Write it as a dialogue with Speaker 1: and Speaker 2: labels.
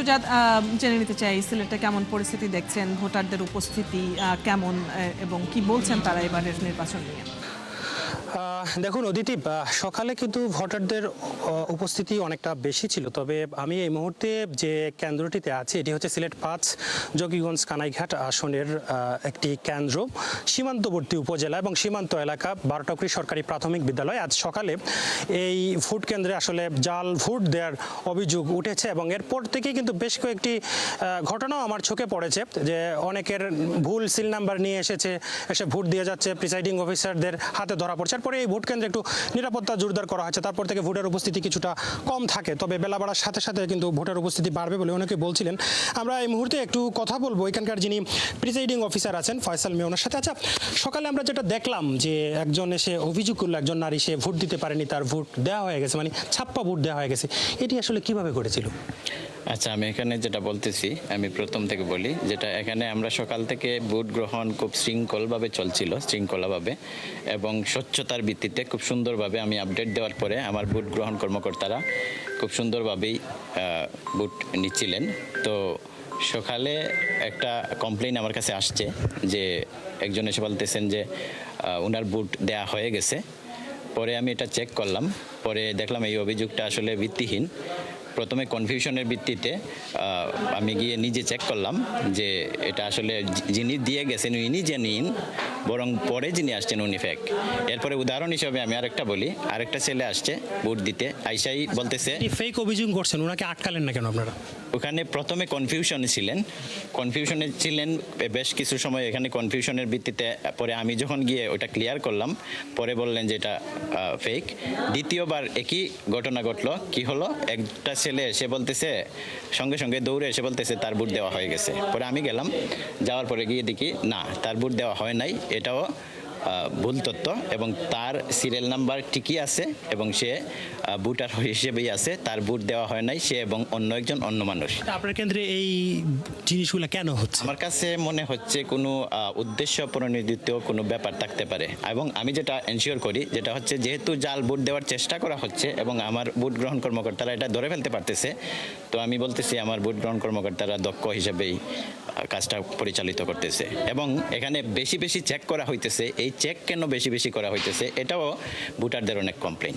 Speaker 1: সুজাত, জেনে নিতে চাই সিলেটে কেমন পরিস্থিতি দেখছেন, ভোটারদের উপস্থিতি কেমন এবং কি বলছেন তারা এবারের নির্বাচন নিয়ে?
Speaker 2: দেখুন অদিতি, সকালে কিন্তু ভোটারদের উপস্থিতি অনেকটা বেশি ছিল, তবে আমি এই মুহূর্তে যে কেন্দ্রটিতে আছি এটি হচ্ছে সিলেট 5 জকিগঞ্জ কানাইঘাট আসনের একটি কেন্দ্র, সীমান্তবর্তী উপজেলা এবং সীমান্ত এলাকা, 12টাকুড়ি সরকারি প্রাথমিক বিদ্যালয়। আজ সকালে এই ভোট কেন্দ্রে আসলে জাল ভোট দেওয়ার অভিযোগ উঠেছে এবং এরপর থেকে কিন্তু বেশ কয়েকটি ঘটনাও আমার চোখে পড়েছে, যে অনেকের ভুল সিল নাম্বার নিয়ে এসে ভোট দিয়ে যাচ্ছে, প্রিসাইডিং অফিসারদের হাতে ধরা পড়ছে। পরে এই ভোট কেন্দ্রে একটু নিরাপত্তা জোরদার করা হয়েছে, তারপর থেকে ভোটের উপস্থিতি কিছুটা কম থাকে, তবে বেলা বাড়ার সাথে সাথে কিন্তু ভোটের উপস্থিতি বাড়বে বলে অনেকে বলছিলেন। আমরা এই মুহূর্তে একটু কথা বলবো এখানকার যিনি প্রিসাইডিং অফিসার আছেন ফয়সাল মিয়া, ওনার সাথে। আচ্ছা, সকালে আমরা যেটা দেখলাম যে একজন এসে অভিযোগ করলো একজন নারী সে ভোট দিতে পারেনি, তার ভোট দেওয়া হয়ে গেছে, মানে ছাপ্পা ভোট দেওয়া হয়ে গেছে, এটি আসলে কিভাবে ঘটেছিল?
Speaker 3: আচ্ছা, আমি এখানে যেটা বলতেছি আমি প্রথম থেকে বলি, যেটা এখানে আমরা সকাল থেকে ভোট গ্রহণ খুব শৃঙ্খলাভাবে এবং স্বচ্ছতার ভিত্তিতে খুব সুন্দরভাবে আমি আপডেট দেওয়ার পরে আমার ভোট গ্রহণ কর্মকর্তারা খুব সুন্দরভাবেই ভোট নিচ্ছিলেন। তো সকালে একটা কমপ্লেইন আমার কাছে আসছে যে একজন এসে বলতেছেন যে ওনার ভোট দেয়া হয়ে গেছে। পরে আমি এটা চেক করলাম, পরে দেখলাম এই অভিযোগটা আসলে ভিত্তিহীন। প্রথমে কনফিউশনের ভিত্তিতে আমি গিয়ে নিজে চেক করলাম যে এটা আসলে যিনি দিয়ে গেছেন উনি জেনুইন, বরং পরে যিনি আসছেন উনি ফেক। এরপরে উদাহরণ হিসেবে আমি আরেকটা বলি, আরেকটা ছেলে আসছে ভোট দিতে, আইসাই বলতেছে
Speaker 2: ফেক অভিযোগ করছেন, ওনাকে আটকালেন না কেন আপনারা?
Speaker 3: ওখানে প্রথমে কনফিউশনে ছিলেন বেশ কিছু সময়, এখানে কনফিউশনের ভিত্তিতে পরে আমি যখন গিয়ে ওটা ক্লিয়ার করলাম, পরে বললেন যে এটা ফেক। দ্বিতীয়বার একই ঘটনা ঘটলো, কি হলো, একটা ছেলে এসে বলতেছে, সঙ্গে সঙ্গে দৌড়ে এসে বলতেছে তার ভোট দেওয়া হয়ে গেছে। পরে আমি গেলাম, যাওয়ার পরে গিয়ে দেখি না, তার ভোট দেওয়া হয় নাই, এটাও ভুল তথ্য এবং তার সিরিয়াল নাম্বার ঠিকই আছে এবং সে ভোটার হিসেবেই আছে, তার ভোট দেওয়া হয় নাই সে এবং অন্য মানুষ।
Speaker 2: আপনার কেন্দ্রে এই জিনিসগুলো কেন হচ্ছে?
Speaker 3: আমার কাছে মনে হচ্ছে কোনো উদ্দেশ্য প্রণোদিত কোনো ব্যাপার থাকতে পারে এবং আমি যেটা এনশিওর করি যেটা হচ্ছে, যেহেতু জাল ভোট দেওয়ার চেষ্টা করা হচ্ছে এবং আমার ভোট গ্রহণ কর্মকর্তারা এটা ধরে ফেলতে পারতেছে, তো আমি বলতেছি আমার ভোট গ্রহণ কর্মকর্তারা দক্ষ হিসেবেই কাজটা পরিচালিত করতেছে এবং এখানে বেশি চেক করা হইতেছে। এই চেক কেন বেশি করা হইতেছে, এটাও ভোটারদের অনেক কমপ্লেইন।